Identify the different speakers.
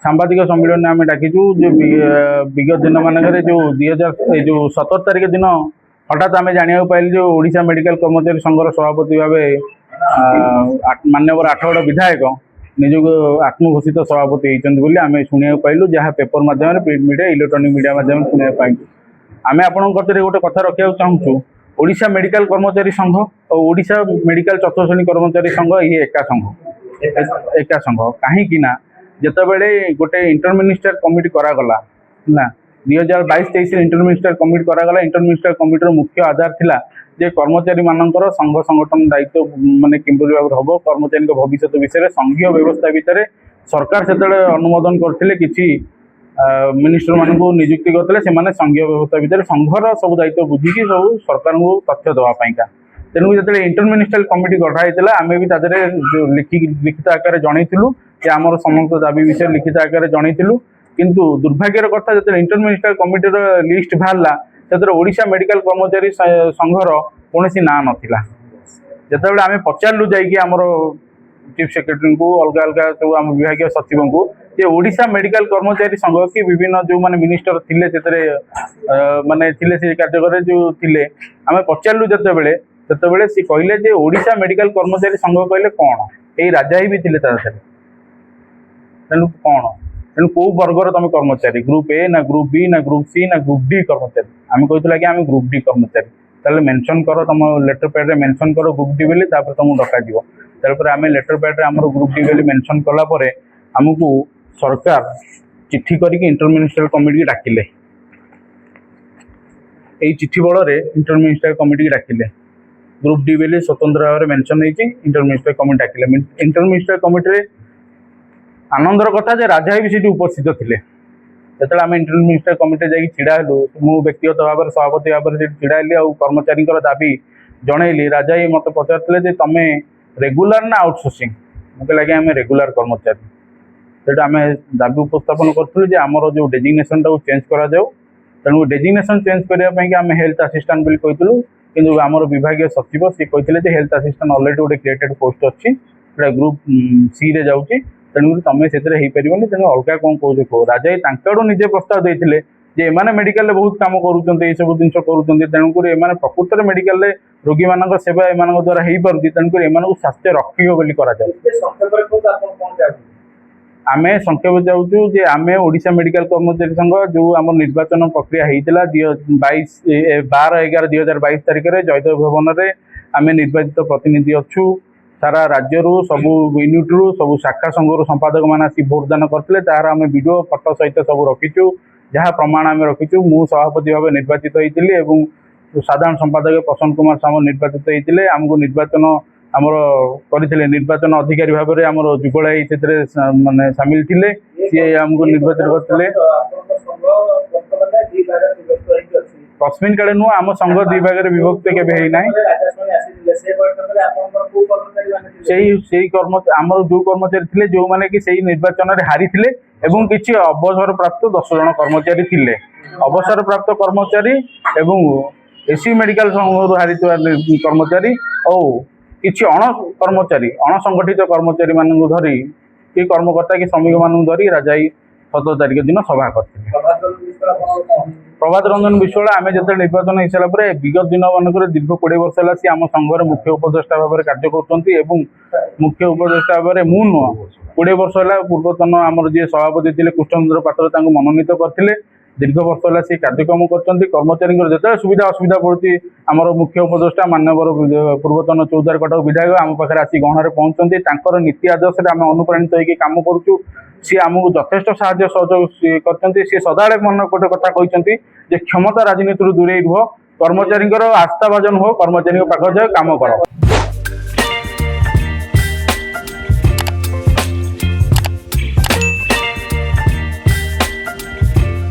Speaker 1: सांबादिक सम्मिलन आम डाकिचु विगत दिन मानक जो 2017 तारीख दिन हठात आम जाना पाइल जो ओडिशा मेडिकल कर्मचारी संघर सभापति भाव माननीय आठगड़ विधायक निजक आत्मघोषित सभापति होती आम शुणा पाइलु जहाँ पेपर मध्यम प्रिंट मीडिया इलेक्ट्रोनिक मीडिया मध्यम शुणा पाइलु आम आपण गोटे कथा रखा चाहूँ ओडिशा मेडिकल कर्मचारी संघ और ओडिशा मेडिकल चतुर्थ श्रेणी कर्मचारी संघ ये एका संघ कहीं जितेबले गोटे इंटरमिनिस्टर कमिटी करागला ना 2022-23 इंटरमिनिस्टर कमिटी करागला इंटरमिनिस्टर कमिटी मुख्य आधार थिला जे कर्मचारी मानकर संघ संगठन दायित्व माने किंबरी भाव हम कर्मचारी भविष्य विषय संघीय व्यवस्था भितर सरकार से अनुमोदन करथिले किछि मिनिस्टर मान नियुक्ति करते से संघीय व्यवस्था भितर संघर सब दायित्व बुझिकी सब सरकार को तथ्य देवाईका तेणु जो इंटरमिनिस्ट्रियल कमिटी गढ़ा आम भी जो लिखित आकार जनइलु कि आमर समस्त दाबी विषय लिखित आकार जनइलु किंतु दुर्भाग्यर कथा जो इंटरमिनिस्ट्रियल कमिटीर लिस्ट बाहर से ओडिशा मेडिकल कर्मचारी संघर कौन ना नाला जिते आम पचारू जामर चीफ सेक्रेटरी को अलग अलग सब आम विभाग सचिव को जे ओडिशा मेडिकल कर्मचारी संघ कि विभिन्न जो माने मिनिस्टर थिले माने थिले से कार्यक्रम जो थिले आम पचारू जिते सी कहले जे ओडिशा मेडिकल कर्मचारी संघ कहले कौन यही राजा ही भी थिले तेणु कौन तेणु कौ वर्गर तुम कर्मचारी ग्रुप ए ना ग्रुप बी ना ग्रुप सी ना ग्रुप डी कर्मचारी आम कहला कि आम ग्रुप डी कर्मचारी ताले मेंशन करो तुम लेटर पैड रे मेंशन करो ग्रुप डी बोली तापर तुमको डका जीवो तापर आम लेटर पैड रे हमर ग्रुप डी बोली मेंशन कला परे हमकु सरकार चिट्ठी करके इंटरमिनिस्ट्रियल कमिटी डाकिले यही चिट्ठी बल इंटरमिनिस्ट्रियल कमिटी डाकिले ग्रुप डी बोली स्वतंत्र भाव में मेंशन होती इंटरमिनिस्ट्रियल कमिटी डाकिले इंटरमिनिस्ट्रियल कमिटी आनंदर कथा जे राजा भी सीट उपस्थित थे जो आम इंटरमिनिस्ट्रियल कमिटी जाकि छिड़ा हेलु मु व्यक्तिगत भाव में सभापति भाव में छिड़ा हेली और कर्मचारी दाबी जनइली राजा ही मत पचारे तुम रेगुलर ना आउटसोर्सिंग मुझे लगे आम रेगुलर कर्मचारी से आम दाबी उपस्थापन करूँ आमर जो डेजिग्नेशन टाक चेंज करा जाऊ तेणु डेजिग्नेशन चेंज करने आम हेल्थ असिस्टेंट बोली कहूँ कि आमर विभाग सचिव सी कहते हेल्थ असिस्टेंट अलरेडी गोटे क्रिएटेड पोस्ट अच्छी ग्रुप सी रे जाऊँगी तेणुकर तुम से पारनि तेणु अलग कौन कौच कह राजा तांकड़ो निजे प्रस्ताव देते जे एमाने मेडिकल बहुत काम करुँच सब जिन करुँच तेणुकर एम प्रकृत में मेडिकल रोगी मान सेवा एम द्वारा हो पार्टी तेणुकर एम स्वास्थ्य रक्षक बोली आम संक्षेप जाऊँ जे आम ओडिशा मेडिकल कर्मचारी संघ जो आम निर्वाचन प्रक्रिया होता 12/11/2022 तारीख में जयदेव भवन में आम निर्वाचित प्रतिनिधि अच्छु सारा राज्य सबू यूनिट रु सबू शाखा संघ संपादक मैंने आसी भोट दान करते तार आम वीडियो फोटो सहित सब रखीचु जहाँ प्रमाण आम रखीचु मु सभापति भाव निर्वाचित होती साधारण संपादक प्रसन्न कुमार साम निर्वाचित होते आमको निर्वाचन आमर करते निर्वाचन अधिकारी भाव में आमर जुगलाई से माने सामिल थे सी आमको निर्वाचित करते तस्मिन काले नुह आम संघ दुई भाग में विभक्त केना आमर जो कर्मचारी थे जो मैंने कि निर्वाचन में हारी थे एवं किसी अवसर प्राप्त 10 जन कर्मचारी थे अवसर प्राप्त कर्मचारी एवं एसी मेडिकल संघ हारी कर्मचारी और किसी कर्मचारी अणसंगठित कर्मचारी मान धरी कि कर्मकर्ता कि श्रमिक मान धरी राजा 17 तारीख दिन सभा करते प्रभात रंजन विश्वाल आम जो निर्वाचन हो सारा विगत दिन मानक दीर्घ 20 वर्ष है सी आम संघर मुख्य उपदेष्टा भाव में कार्य कर मुख्य उपदेष्टा भाव में मु नुह 20 वर्ष है पूर्वतन आमर जी सभापति थे कृष्णचंद्र पात्र मनोनीत करते दीर्घ वर्ष है सी कार्यक्रम कर्मचारी जो सुविधा असुविधा पड़ती आमर मुख्य उपदेष्टा माननीय पूर्वतन चौद्वार कटक विधायक आम पाखे आसी गहन पहुँचते नीति आदर्श में आम अनुप्राणित होकर कम करुँ सी आमको यथेष्ट साहय सहयोग करते सी सदाबले मन गोटे कथा कहते क्षमता राजनीति दूरे रुह कर्मचारी आस्थाभाजन हो कर्मचारी पाख जाए कम कर।